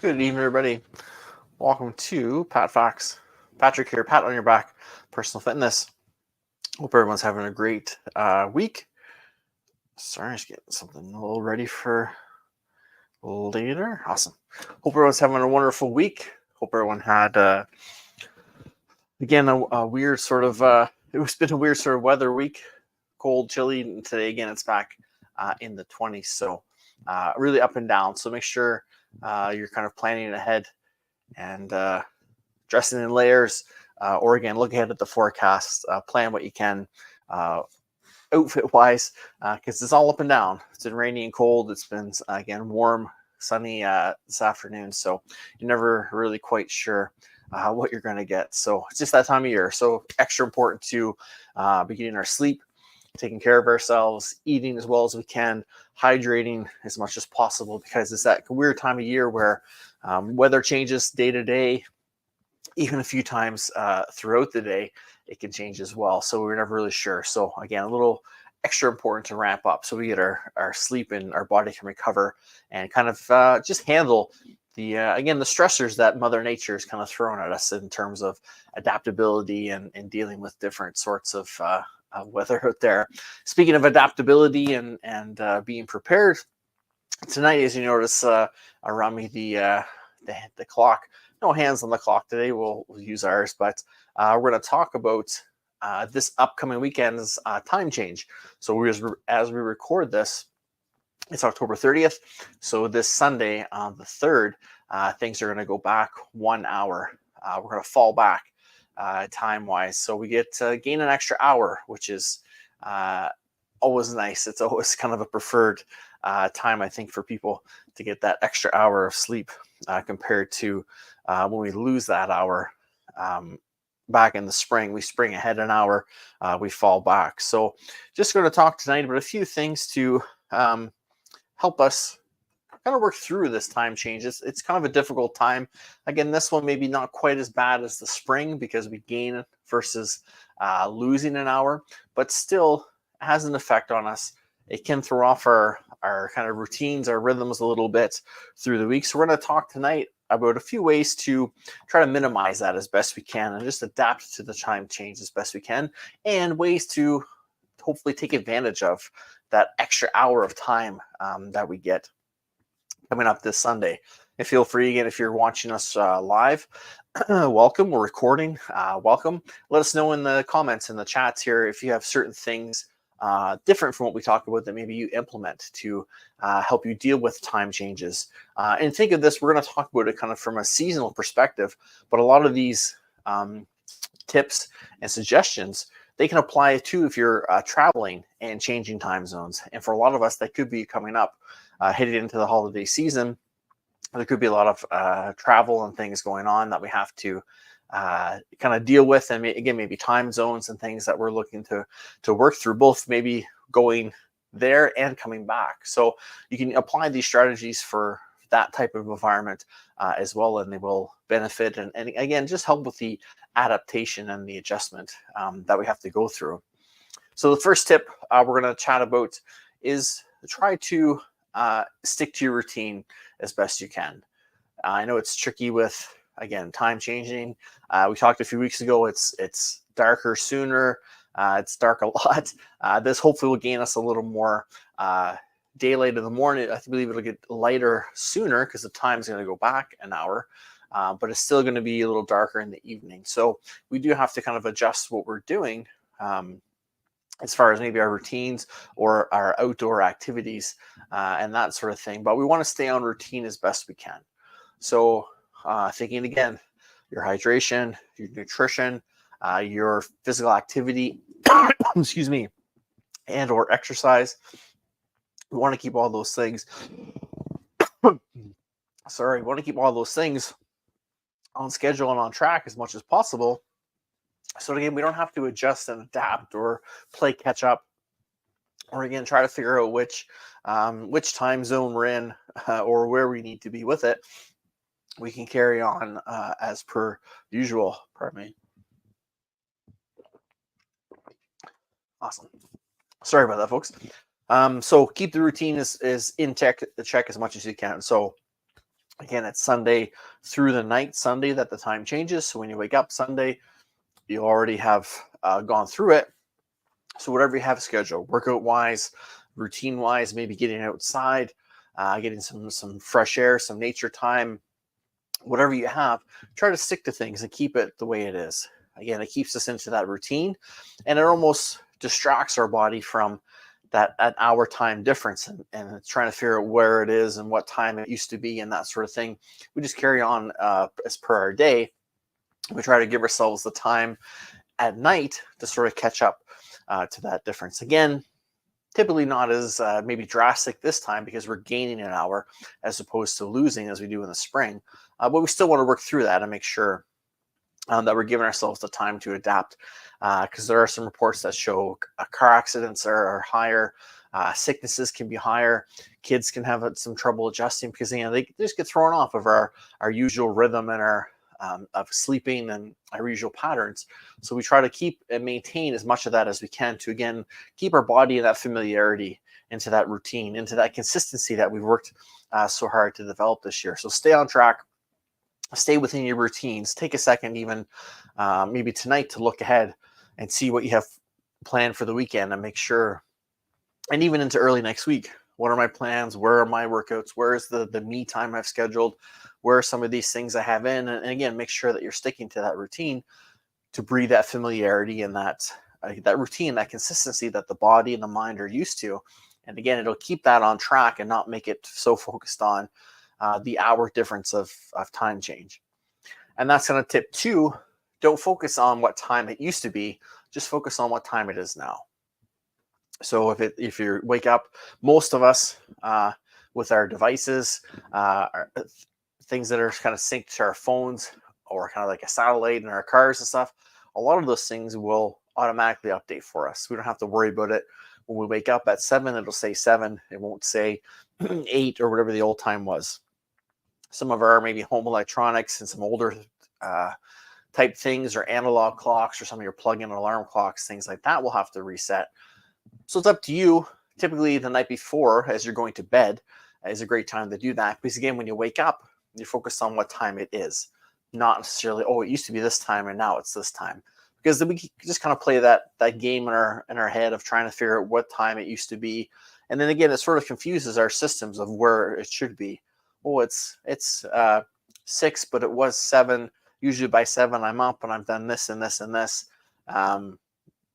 Good evening, everybody. Welcome to PatFacts. Patrick here, Pat on your back, personal fitness. Hope everyone's having a great week. Sorry, just getting something a little ready for later. Awesome. Hope everyone's having a wonderful week. Hope everyone had, again, a weird sort of, it's been a weird sort of weather week. Cold, chilly, and today, again, it's back in the 20s. So really up and down. So make sure you're kind of planning ahead and dressing in layers, or again, look ahead at the forecast, plan what you can outfit-wise, because it's all up and down. It's been rainy and cold. It's been, again, warm, sunny this afternoon, so you're never really quite sure what you're going to get. So it's just that time of year. So extra important to be getting our sleep, taking care of ourselves, eating as well as we can, hydrating as much as possible, because it's that weird time of year where weather changes day to day. Even a few times throughout the day, it can change as well. So we're never really sure. So again, a little extra important to ramp up so we get our sleep and our body can recover and kind of just handle the, again, the stressors that Mother Nature is kind of throwing at us in terms of adaptability and dealing with different sorts of weather out there. Speaking of adaptability and being prepared, tonight, as you notice around me, the clock, no hands on the clock today. We'll use ours, but we're going to talk about this upcoming weekend's time change. So as we record this, it's October 30th. So this Sunday on the 3rd, things are going to go back 1 hour. We're going to fall back time-wise. So we get to gain an extra hour, which is always nice. It's always kind of a preferred time, I think, for people to get that extra hour of sleep compared to when we lose that hour back in the spring. We spring ahead an hour, we fall back. So just going to talk tonight about a few things to help us kind of work through this time change. It's kind of a difficult time. Again, this one maybe not quite as bad as the spring because we gain versus losing an hour, but still has an effect on us. It can throw off our kind of routines, our rhythms a little bit through the week. So we're going to talk tonight about a few ways to try to minimize that as best we can and just adapt to the time change as best we can, and ways to hopefully take advantage of that extra hour of time that we get coming up this Sunday. And feel free, again, if you're watching us live, welcome. We're recording. Welcome. Let us know in the comments, in the chats here, if you have certain things different from what we talked about that maybe you implement to help you deal with time changes. And think of this, we're going to talk about it kind of from a seasonal perspective, but a lot of these tips and suggestions, they can apply too if you're traveling and changing time zones. And for a lot of us, that could be coming up, headed into the holiday season. There could be a lot of travel and things going on that we have to kind of deal with, and again, maybe time zones and things that we're looking to work through, both maybe going there and coming back. So you can apply these strategies for that type of environment as well, and they will benefit and again, just help with the adaptation and the adjustment that we have to go through. So the first tip we're going to chat about is try to stick to your routine as best you can. I know it's tricky with, again, time changing. We talked a few weeks ago, it's darker sooner. It's dark a lot. This hopefully will gain us a little more daylight in the morning. I believe it'll get lighter sooner because the time is going to go back an hour, but it's still going to be a little darker in the evening. So we do have to kind of adjust what we're doing as far as maybe our routines or our outdoor activities and that sort of thing. But we want to stay on routine as best we can. So thinking again, your hydration, your nutrition, your physical activity, excuse me, and or exercise. We want to keep all those things. We want to keep all those things on schedule and on track as much as possible. So again, we don't have to adjust and adapt or play catch up, or again, try to figure out which time zone we're in or where we need to be with it. We can carry on as per usual. Pardon me. Awesome. Sorry about that, folks. So keep the routine is in check as much as you can. So Again, it's Sunday through the night, Sunday, that the time changes. So when you wake up Sunday, you already have gone through it. So whatever you have scheduled, workout wise, routine wise, maybe getting outside, getting some fresh air, some nature time, whatever you have, try to stick to things and keep it the way it is. Again, it keeps us into that routine, and it almost distracts our body from that hour time difference, and it's trying to figure out where it is and what time it used to be and that sort of thing. We just carry on as per our day. We try to give ourselves the time at night to sort of catch up to that difference. Again, typically not as maybe drastic this time because we're gaining an hour as opposed to losing as we do in the spring. But we still want to work through that and make sure that we're giving ourselves the time to adapt, because there are some reports that show car accidents are higher, sicknesses can be higher, kids can have some trouble adjusting because they just get thrown off of our usual rhythm and our of sleeping and our usual patterns. So we try to keep and maintain as much of that as we can to, again, keep our body in that familiarity, into that routine, into that consistency that we've worked so hard to develop this year. So stay on track, stay within your routines. Take a second, even maybe tonight, to look ahead and see what you have planned for the weekend and make sure, and even into early next week, what are my plans? Where are my workouts? Where's the me time I've scheduled? Where are some of these things I have in? And again, make sure that you're sticking to that routine to breed that familiarity and that routine, that consistency that the body and the mind are used to. And again, it'll keep that on track and not make it so focused on the hour difference of time change. And that's kind of tip 2. Don't focus on what time it used to be. Just focus on what time it is now. So if you wake up, most of us with our devices, things that are kind of synced to our phones or kind of like a satellite in our cars and stuff, a lot of those things will automatically update for us. We don't have to worry about it. When we wake up at 7, it'll say 7. It won't say 8 or whatever the old time was. Some of our maybe home electronics and some older type things or analog clocks or some of your plug-in alarm clocks, things like that will have to reset. So it's up to you. Typically the night before, as you're going to bed, is a great time to do that. Because again, when you wake up, you're focused on what time it is. Not necessarily, oh, it used to be this time and now it's this time. Because then we just kind of play that game in our head of trying to figure out what time it used to be. And then again, it sort of confuses our systems of where it should be. Oh, it's 6, but it was 7. Usually by 7, I'm up and I've done this and this and this.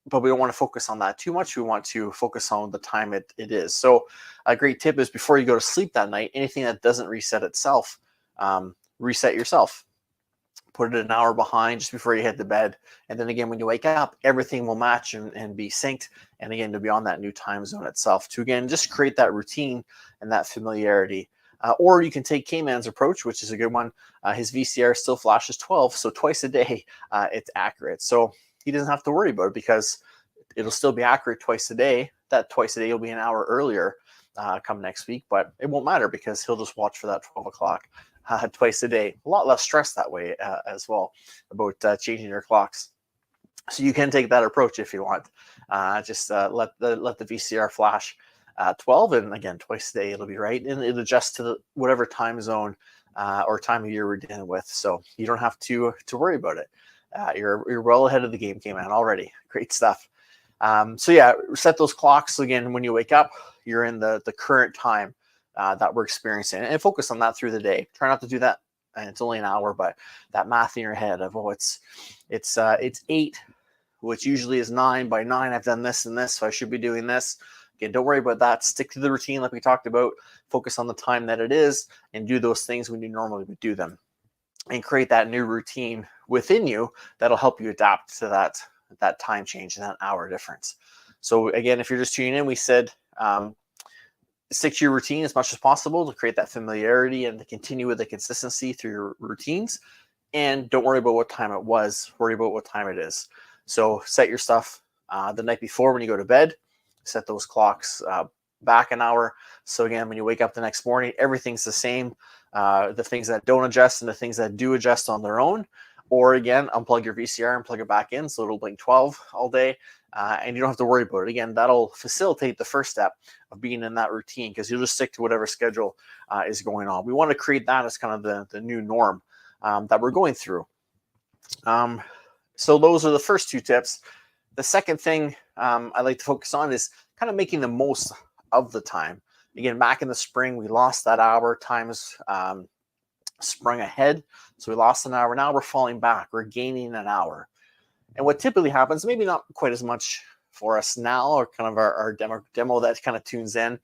But we don't want to focus on that too much. We want to focus on the time it is. So a great tip is before you go to sleep that night, anything that doesn't reset itself, reset yourself. Put it an hour behind just before you head to bed. And then again, when you wake up, everything will match and be synced. And again, to be on that new time zone itself to, again, just create that routine and that familiarity. Or you can take K-Man's approach, which is a good one. His VCR still flashes 12, so twice a day it's accurate. So he doesn't have to worry about it because it'll still be accurate twice a day. That twice a day will be an hour earlier come next week, but it won't matter because he'll just watch for that 12 o'clock twice a day. A lot less stress that way as well about changing your clocks. So you can take that approach if you want. Just let the VCR flash 12, and again, twice a day it'll be right, and it'll adjust to whatever time zone or time of year we're dealing with. So you don't have to worry about it. You're well ahead of the game, man, already. Great stuff. So yeah, set those clocks. So again, when you wake up, you're in the current time that we're experiencing, and focus on that through the day. Try not to do that, and it's only an hour, but that math in your head of, oh, it's 8, which usually is 9. By 9, I've done this and this, so I should be doing this. Again, don't worry about that. Stick to the routine like we talked about. Focus on the time that it is, and do those things when you normally would do them, and create that new routine within you that'll help you adapt to that time change and that hour difference. So again, if you're just tuning in, we said stick to your routine as much as possible to create that familiarity and to continue with the consistency through your routines. And don't worry about what time it was. Worry about what time it is. So set your stuff the night before when you go to bed. Set those clocks back an hour. So again, when you wake up the next morning, everything's the same. The things that don't adjust and the things that do adjust on their own. Or again, unplug your VCR and plug it back in so it'll blink 12 all day. and you don't have to worry about it. Again, that'll facilitate the first step of being in that routine, because you'll just stick to whatever schedule is going on. We want to create that as kind of the new norm that we're going through. So those are the first two tips. The second thing I like to focus on is kind of making the most of the time. Again, back in the spring, we lost that hour. Times sprung ahead. So we lost an hour. Now we're falling back. We're gaining an hour. And what typically happens, maybe not quite as much for us now, or kind of our demo that kind of tunes in,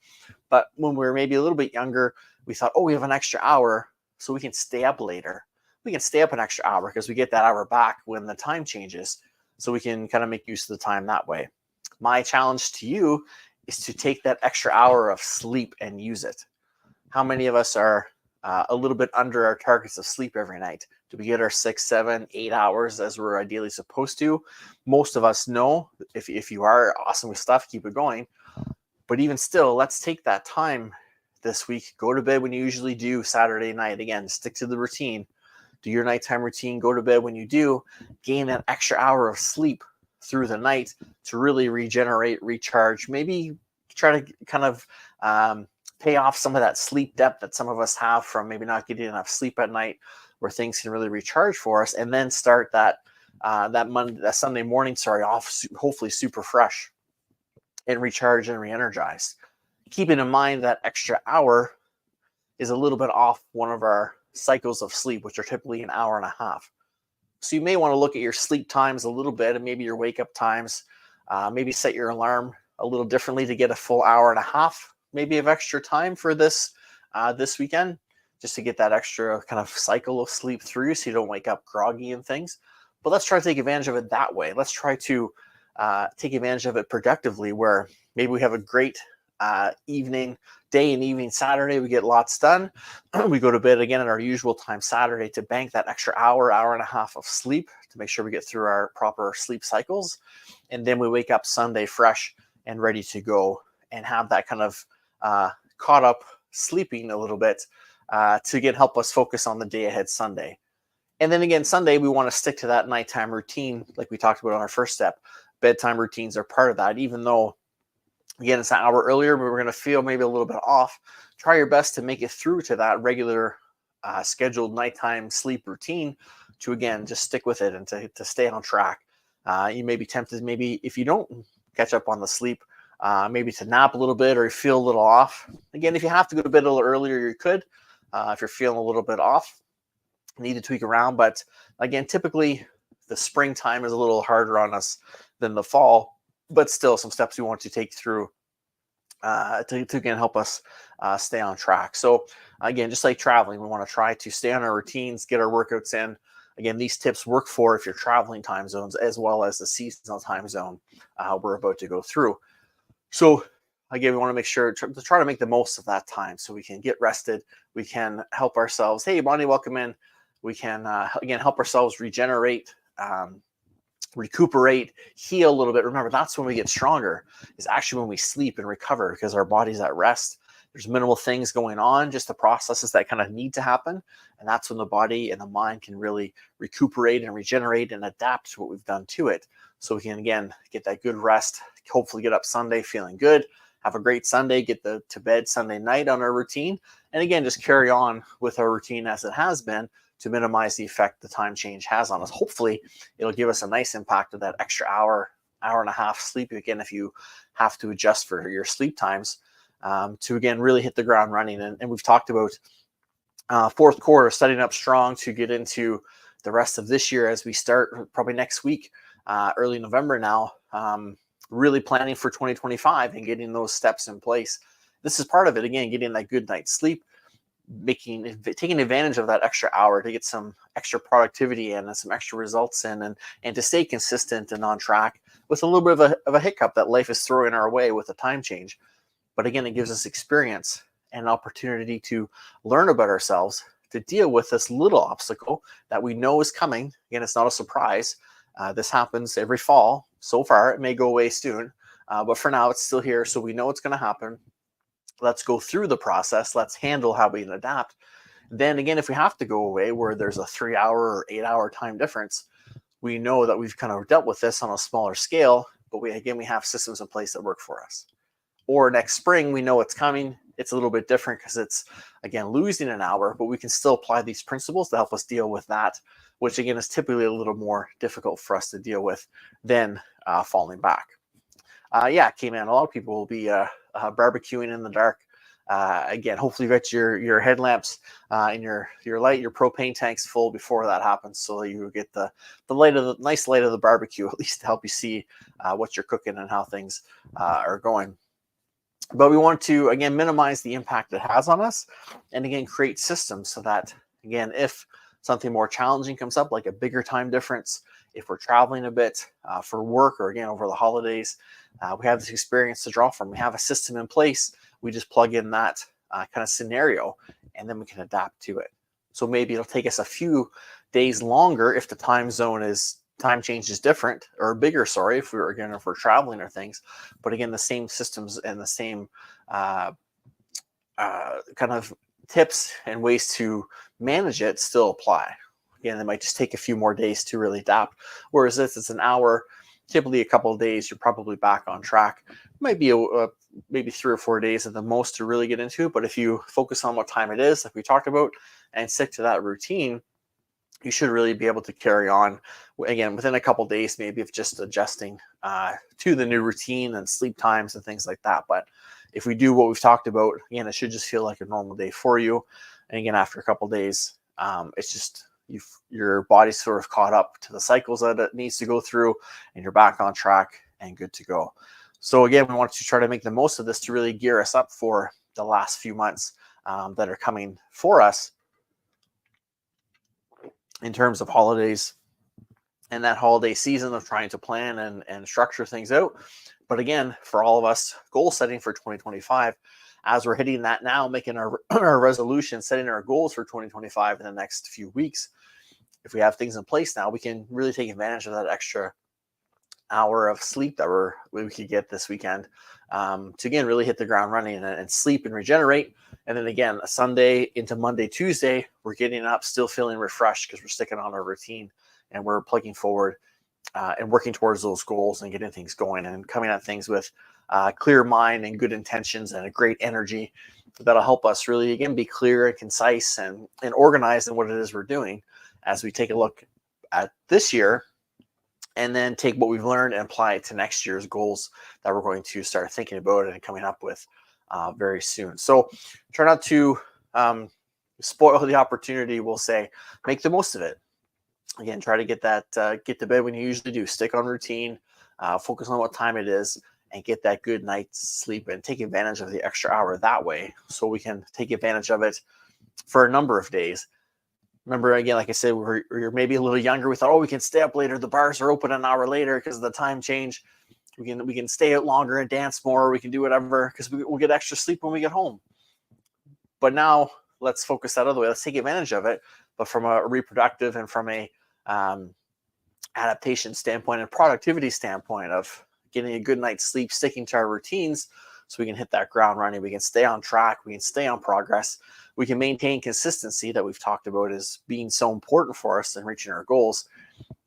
but when we were maybe a little bit younger, we thought, oh, we have an extra hour, so we can stay up later. We can stay up an extra hour because we get that hour back when the time changes. So we can kind of make use of the time that way. My challenge to you is to take that extra hour of sleep and use it. How many of us are a little bit under our targets of sleep every night? Do we get our 6, 7, 8 hours as we're ideally supposed to? Most of us know. If you are awesome with stuff, keep it going. But even still, let's take that time this week. Go to bed when you usually do Saturday night. Again, stick to the routine. Do your nighttime routine. Go to bed when you do. Gain that extra hour of sleep through the night to really regenerate, recharge. Maybe try to kind of pay off some of that sleep debt that some of us have from maybe not getting enough sleep at night, where things can really recharge for us, and then start that Sunday morning, off hopefully super fresh and recharge and re-energize. Keeping in mind that extra hour is a little bit off one of our cycles of sleep, which are typically an hour and a half. So you may want to look at your sleep times a little bit, and maybe your wake up times, maybe set your alarm a little differently to get a full hour and a half, maybe of extra time for this weekend, just to get that extra kind of cycle of sleep through, so you don't wake up groggy and things. But let's try to take advantage of it that way. Let's try to take advantage of it productively, where maybe we have a great day and evening Saturday. We get lots done. We go to bed again at our usual time Saturday to bank that extra hour and a half of sleep to make sure we get through our proper sleep cycles. And then we wake up Sunday fresh and ready to go, and have that kind of caught up sleeping a little bit to again help us focus on the day ahead Sunday. And then again, Sunday, we want to stick to that nighttime routine like we talked about on our first step. Bedtime routines are part of that, even though, again, it's an hour earlier, but we're going to feel maybe a little bit off. Try your best to make it through to that regular scheduled nighttime sleep routine to, again, just stick with it and to stay on track. You may be tempted, maybe if you don't catch up on the sleep, maybe to nap a little bit or you feel a little off. Again, if you have to go to bed a little earlier, you could. If you're feeling a little bit off, need to tweak around. But again, typically the springtime is a little harder on us than the fall, but still some steps we want to take through to again help us stay on track. So again, just like traveling, we want to try to stay on our routines, get our workouts in. Again, these tips work for if you're traveling time zones as well as the seasonal time zone we're about to go through. So again, we want to make sure to try to make the most of that time so we can get rested. We can help ourselves. Hey, Bonnie, welcome in. We can, again, help ourselves regenerate, recuperate, heal a little bit. Remember, that's when we get stronger, is actually when we sleep and recover, because our body's at rest. There's minimal things going on, just the processes that kind of need to happen. And that's when the body and the mind can really recuperate and regenerate and adapt to what we've done to it. So we can, again, get that good rest, hopefully get up Sunday feeling good, have a great Sunday, get to bed Sunday night on our routine. And again, just carry on with our routine as it has been to minimize the effect the time change has on us. Hopefully, it'll give us a nice impact of that extra hour and a half sleep. Again, if you have to adjust for your sleep times, to again really hit the ground running. And we've talked about fourth quarter setting up strong to get into the rest of this year as we start probably next week, early November now, really planning for 2025 and getting those steps in place. This is part of it. Again, getting that good night's sleep, taking advantage of that extra hour to get some extra productivity in and some extra results in, and to stay consistent and on track with a little bit of a hiccup that life is throwing our way with a time change. But again, it gives us experience and opportunity to learn about ourselves, to deal with this little obstacle that we know is coming. Again, it's not a surprise. This happens every fall. So far, it may go away soon, but for now, it's still here. So we know it's going to happen. Let's go through the process. Let's handle how we can adapt. Then again, if we have to go away where there's a 3-hour or 8-hour time difference, we know that we've kind of dealt with this on a smaller scale. but we have systems in place that work for us. Or next spring, we know it's coming. It's a little bit different because it's, again, losing an hour, but we can still apply these principles to help us deal with that, which again is typically a little more difficult for us to deal with than falling back. K-Man, a lot of people will be barbecuing in the dark. Again, hopefully you got your headlamps and your light, your propane tanks full before that happens, so that you get the nice light of the barbecue, at least to help you see what you're cooking and how things are going. But we want to, again, minimize the impact it has on us, and again, create systems so that, again, if something more challenging comes up, like a bigger time difference, if we're traveling a bit for work, or again, over the holidays, we have this experience to draw from. We have a system in place. We just plug in that kind of scenario, and then we can adapt to it. So maybe it'll take us a few days longer if the time change is different, or bigger, sorry, if we're traveling or things. But again, the same systems and the same kind of tips and ways to manage it still apply. Again, it might just take a few more days to really adapt. Whereas if it's an hour, typically a couple of days, you're probably back on track. It might be maybe 3 or 4 days at the most to really get into it. But if you focus on what time it is, like we talked about, and stick to that routine, you should really be able to carry on, again, within a couple of days, maybe of just adjusting to the new routine and sleep times and things like that. But if we do what we've talked about, again, it should just feel like a normal day for you. And again, after a couple of days, it's just your body's sort of caught up to the cycles that it needs to go through, and you're back on track and good to go. So again, we want to try to make the most of this to really gear us up for the last few months that are coming for us in terms of holidays and that holiday season of trying to plan and structure things out. But again, for all of us, goal setting for 2025, as we're hitting that now, making our resolution, setting our goals for 2025 in the next few weeks, if we have things in place now, we can really take advantage of that extra hour of sleep that we could get this weekend to, again, really hit the ground running and sleep and regenerate. And then again, a Sunday into Monday, Tuesday, we're getting up still feeling refreshed because we're sticking on our routine and we're plugging forward and working towards those goals and getting things going and coming at things with clear mind and good intentions and a great energy that'll help us really, again, be clear and concise and organized in what it is we're doing as we take a look at this year, and then take what we've learned and apply it to next year's goals that we're going to start thinking about and coming up with very soon. So try not to spoil the opportunity, we'll say. Make the most of it. Again, try to get to bed when you usually do. Stick on routine, focus on what time it is, and get that good night's sleep and take advantage of the extra hour that way, so we can take advantage of it for a number of days. Remember, again, like I said, we're maybe a little younger. We thought, oh, we can stay up later. The bars are open an hour later because of the time change. We can stay out longer and dance more. We can do whatever because we'll get extra sleep when we get home. But now let's focus that other way. Let's take advantage of it, but from a reproductive and from a adaptation standpoint and productivity standpoint of getting a good night's sleep, sticking to our routines so we can hit that ground running. We can stay on track. We can stay on progress. We can maintain consistency that we've talked about as being so important for us in reaching our goals.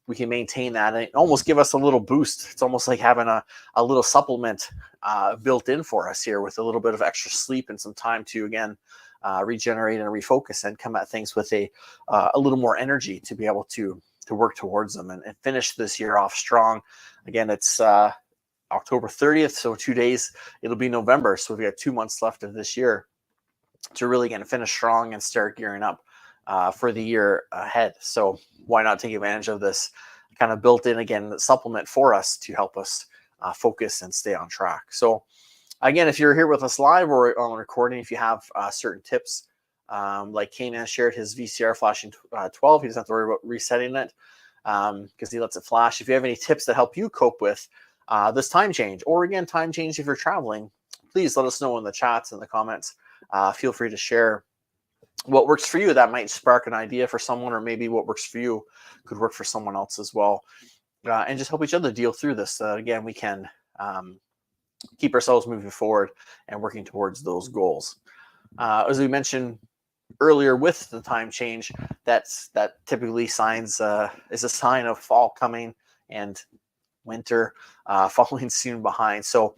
We can maintain that and almost give us a little boost. It's almost like having a little supplement built in for us here with a little bit of extra sleep and some time to, again, regenerate and refocus and come at things with a little more energy to be able to work towards them and finish this year off strong. Again, it's October 30th, so 2 days, it'll be November. So we've got 2 months left of this year to really get to finish strong and start gearing up for the year ahead. So why not take advantage of this kind of built in, again, supplement for us to help us focus and stay on track. So again, if you're here with us live or on recording, if you have certain tips, like Kanan shared his VCR flashing 12, he doesn't have to worry about resetting it because he lets it flash. If you have any tips that help you cope with this time change, or again, time change if you're traveling, please let us know in the chats and the comments. Feel free to share what works for you. That might spark an idea for someone, or maybe what works for you could work for someone else as well. And just help each other deal through this. Again, we can keep ourselves moving forward and working towards those goals. As we mentioned earlier with the time change, that typically is a sign of fall coming and winter following soon behind. So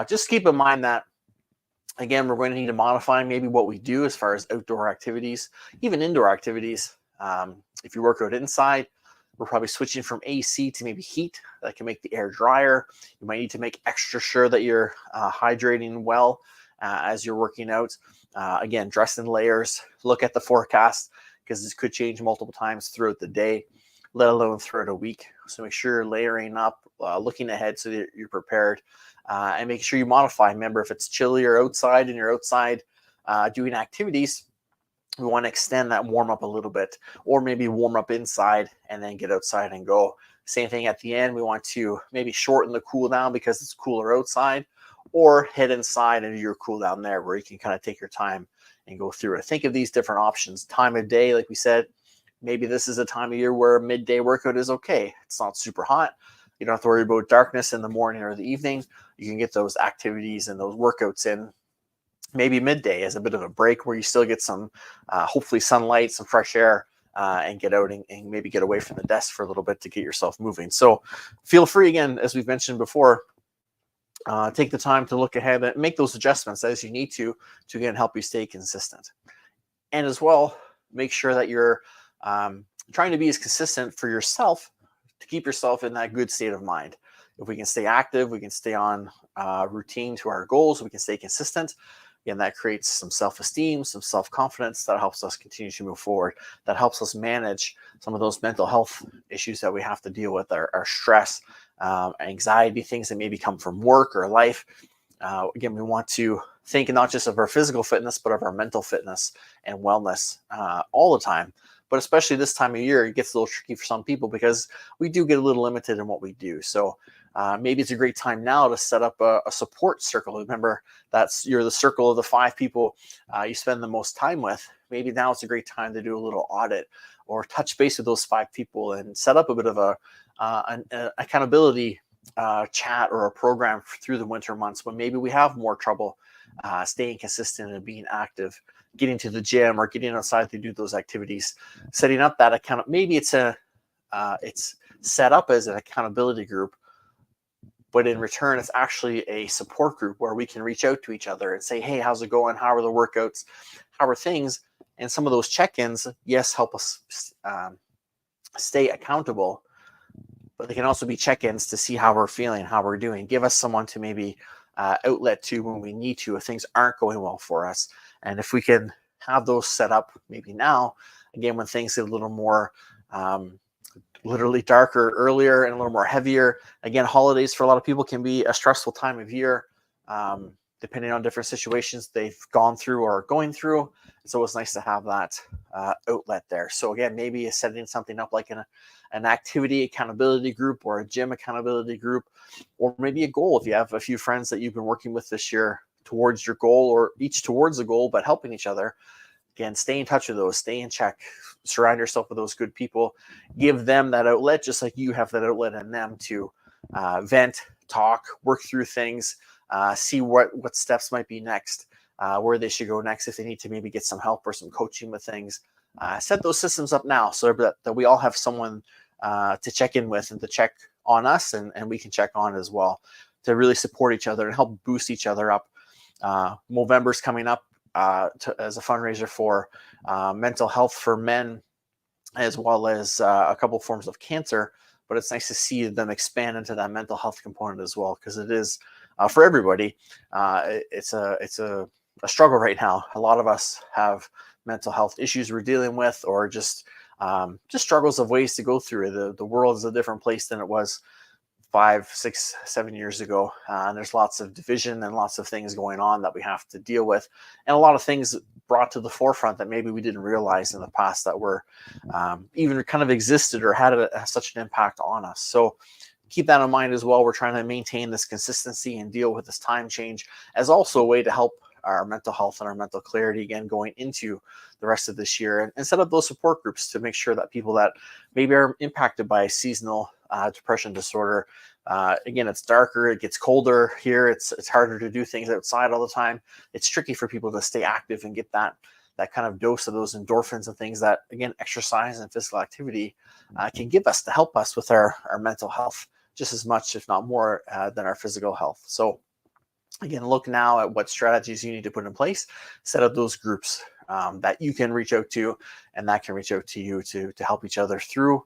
just keep in mind that, again, we're going to need to modify maybe what we do as far as outdoor activities, even indoor activities. If you work out inside, we're probably switching from AC to maybe heat. That can make the air drier. You might need to make extra sure that you're hydrating well as you're working out. Again, dress in layers. Look at the forecast, because this could change multiple times throughout the day, let alone throughout a week. So make sure you're layering up, looking ahead so that you're prepared, and make sure you modify. Remember, if it's chillier outside and you're outside doing activities, we want to extend that warm up a little bit, or maybe warm up inside and then get outside and go. Same thing at the end. We want to maybe shorten the cool down because it's cooler outside, or head inside and do your cool down there where you can kind of take your time and go through it. Think of these different options. Time of day, like we said, maybe this is a time of year where a midday workout is okay. It's not super hot. You don't have to worry about darkness in the morning or the evening. You can get those activities and those workouts in maybe midday as a bit of a break, where you still get some, hopefully, sunlight, some fresh air, and get out and maybe get away from the desk for a little bit to get yourself moving. So feel free, again, as we've mentioned before, take the time to look ahead and make those adjustments as you need to again help you stay consistent. And as well, make sure that you're trying to be as consistent for yourself to keep yourself in that good state of mind. If we can stay active, we can stay on routine to our goals, we can stay consistent. Again, that creates some self-esteem, some self-confidence that helps us continue to move forward. That helps us manage some of those mental health issues that we have to deal with, our stress, anxiety, things that maybe come from work or life. Again, we want to think not just of our physical fitness, but of our mental fitness and wellness all the time. But especially this time of year, it gets a little tricky for some people because we do get a little limited in what we do. So maybe it's a great time now to set up a support circle. Remember, you're the circle of the 5 people you spend the most time with. Maybe now it's a great time to do a little audit or touch base with those 5 people and set up a bit of an accountability chat or a program through the winter months when maybe we have more trouble staying consistent and being active, getting to the gym or getting outside to do those activities. Setting up that account, maybe it's set up as an accountability group, but in return, it's actually a support group where we can reach out to each other and say, hey, how's it going? How are the workouts? How are things? And some of those check-ins, yes, help us stay accountable, but they can also be check-ins to see how we're feeling, how we're doing. Give us someone to maybe outlet to when we need to, if things aren't going well for us. And if we can have those set up maybe now, again, when things get a little more literally darker earlier and a little more heavier. Again, holidays for a lot of people can be a stressful time of year, depending on different situations they've gone through or are going through. So it's nice to have that outlet there. So again, maybe setting something up like an activity accountability group or a gym accountability group, or maybe a goal. If you have a few friends that you've been working with this year towards your goal, or each towards a goal, but helping each other, again, stay in touch with those, stay in check, surround yourself with those good people, give them that outlet, just like you have that outlet in them to vent, talk, work through things, see what steps might be next, where they should go next, if they need to maybe get some help or some coaching with things. Set those systems up now so that we all have someone to check in with and to check on us, and we can check on as well, to really support each other and help boost each other up. Movember's coming up as a fundraiser for mental health for men, as well as a couple forms of cancer. But it's nice to see them expand into that mental health component as well, because it is for everybody. It's a struggle right now. A lot of us have mental health issues we're dealing with, or just struggles of ways to go through. The world is a different place than it was 5, 6, 7 years ago. And there's lots of division and lots of things going on that we have to deal with. And a lot of things brought to the forefront that maybe we didn't realize in the past that were even kind of existed or had such an impact on us. So keep that in mind as well. We're trying to maintain this consistency and deal with this time change as also a way to help our mental health and our mental clarity, again, going into the rest of this year, and set up those support groups to make sure that people that maybe are impacted by seasonal depression disorder, again, it's darker, it gets colder here, it's harder to do things outside all the time. It's tricky for people to stay active and get that kind of dose of those endorphins and things that, again, exercise and physical activity can give us to help us with our mental health. just as much, if not more, than our physical health. So again, look now at what strategies you need to put in place, set up those groups that you can reach out to, and that can reach out to you to help each other through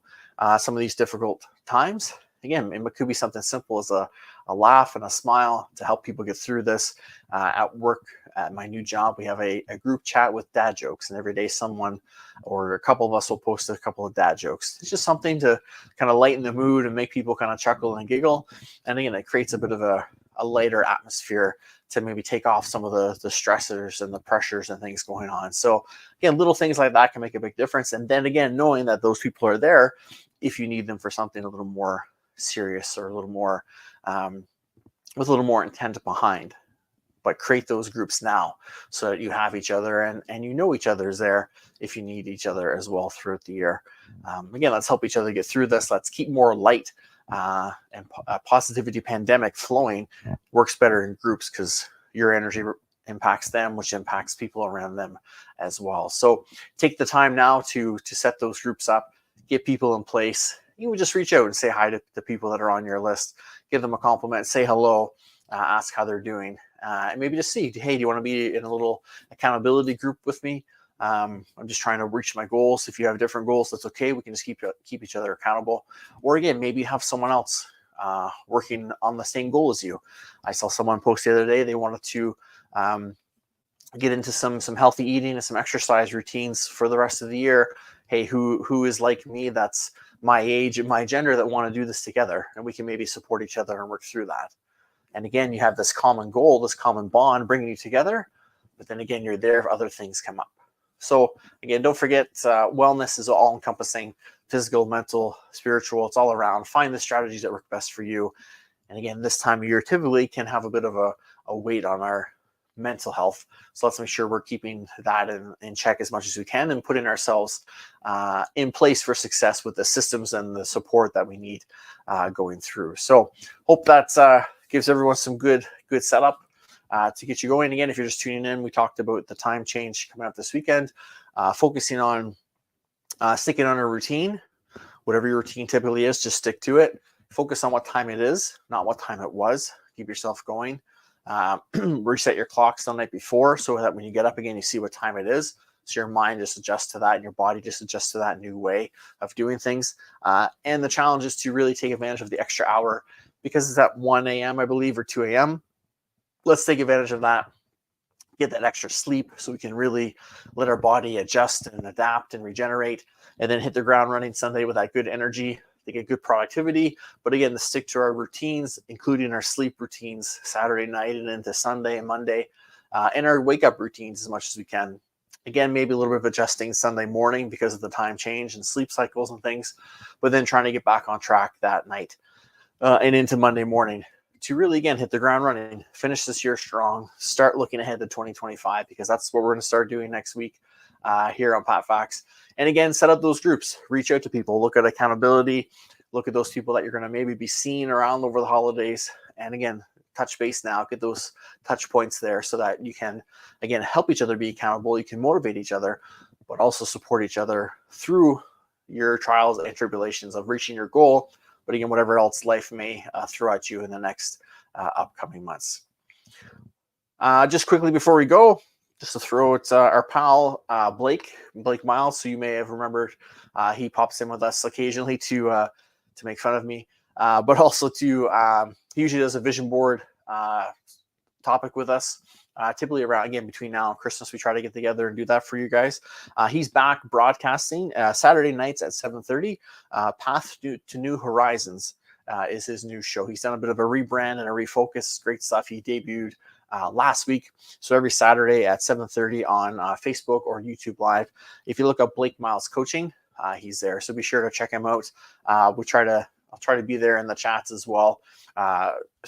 some of these difficult times. Again, it could be something simple as a laugh and a smile to help people get through this. At work, at my new job, we have a group chat with dad jokes, and every day someone or a couple of us will post a couple of dad jokes. It's just something to kind of lighten the mood and make people kind of chuckle and giggle. And again, it creates a bit of a lighter atmosphere to maybe take off some of the stressors and the pressures and things going on. So again, little things like that can make a big difference. And then again, knowing that those people are there if you need them for something a little more serious or a little more with a little more intent behind. But create those groups now so that you have each other and you know each other is there if you need each other as well throughout the year. Again, let's help each other get through this. Let's keep more light and positivity pandemic flowing. Works better in groups because your energy impacts them, which impacts people around them as well. So take the time now to set those groups up, get people in place. You would just reach out and say hi to the people that are on your list, give them a compliment, say hello, ask how they're doing, and maybe just see, hey, do you want to be in a little accountability group with me? I'm just trying to reach my goals. If you have different goals, that's okay. We can just keep each other accountable. Or again, maybe have someone else working on the same goal as you. I saw someone post the other day, they wanted to get into some healthy eating and some exercise routines for the rest of the year. Hey, who is like me, that's my age and my gender, that want to do this together, and we can maybe support each other and work through that. And again, you have this common goal, this common bond bringing you together, but then again, you're there if other things come up. So again, don't forget, wellness is all encompassing: physical, mental, spiritual. It's all around. Find the strategies that work best for you. And again, this time of year typically can have a bit of a weight on our mental health. So let's make sure we're keeping that in check as much as we can and putting ourselves in place for success with the systems and the support that we need going through. So hope that gives everyone some good setup to get you going. Again, if you're just tuning in, we talked about the time change coming up this weekend, focusing on sticking on a routine. Whatever your routine typically is, just stick to it. Focus on what time it is, not what time it was. Keep yourself going. Reset your clocks the night before so that when you get up again, you see what time it is. So your mind just adjusts to that and your body just adjusts to that new way of doing things. And the challenge is to really take advantage of the extra hour, because it's at 1 a.m., I believe, or 2 a.m. Let's take advantage of that. Get that extra sleep so we can really let our body adjust and adapt and regenerate, and then hit the ground running Sunday with that good energy to get good productivity. But again, to stick to our routines, including our sleep routines Saturday night and into Sunday and Monday, and our wake up routines as much as we can. Again, maybe a little bit of adjusting Sunday morning because of the time change and sleep cycles and things, but then trying to get back on track that night and into Monday morning to really, again, hit the ground running, finish this year strong, start looking ahead to 2025, because that's what we're going to start doing next week here on PatFacts. And again, set up those groups, reach out to people, look at accountability, look at those people that you're going to maybe be seeing around over the holidays. And again, touch base now, get those touch points there so that you can, again, help each other be accountable. You can motivate each other, but also support each other through your trials and tribulations of reaching your goal. But again, whatever else life may throw at you in the next upcoming months. Just quickly before we go, just to throw it, our pal Blake Miles, who you may have remembered, he pops in with us occasionally to make fun of me, but also to he usually does a vision board topic with us. Typically around, again, between now and Christmas, we try to get together and do that for you guys. He's back broadcasting Saturday nights at 7:30. Path to New Horizons is his new show. He's done a bit of a rebrand and a refocus. Great stuff. He debuted last week. So every Saturday at 7:30 on Facebook or YouTube Live. If you look up Blake Miles Coaching, he's there. So be sure to check him out. I'll try to be there in the chats as well,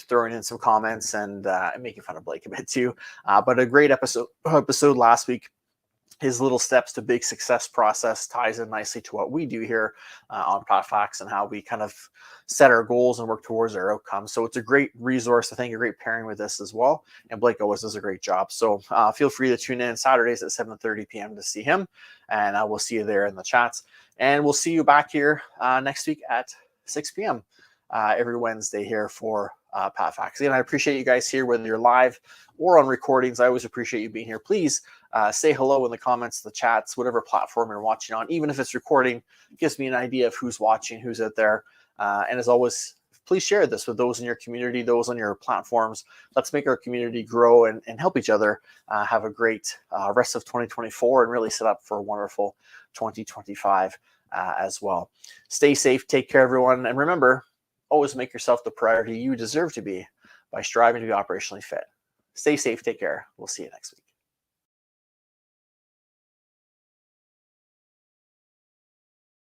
throwing in some comments and making fun of Blake a bit too. But a great episode last week. His little steps to big success process ties in nicely to what we do here on PatFacts and how we kind of set our goals and work towards our outcomes. So it's a great resource. I think a great pairing with this as well. And Blake always does a great job. So feel free to tune in Saturdays at 7:30 p.m. to see him. And I will see you there in the chats. And we'll see you back here next week at 6 p.m. every Wednesday here for PatFacts. Again, I appreciate you guys here, whether you're live or on recordings. I always appreciate you being here. Please say hello in the comments, the chats, whatever platform you're watching on. Even if it's recording, it gives me an idea of who's watching, who's out there. And as always, please share this with those in your community, those on your platforms. Let's make our community grow and help each other have a great rest of 2024 and really set up for a wonderful 2025 as well. Stay safe. Take care, everyone. And remember, always make yourself the priority you deserve to be by striving to be operationally fit. Stay safe. Take care. We'll see you next week.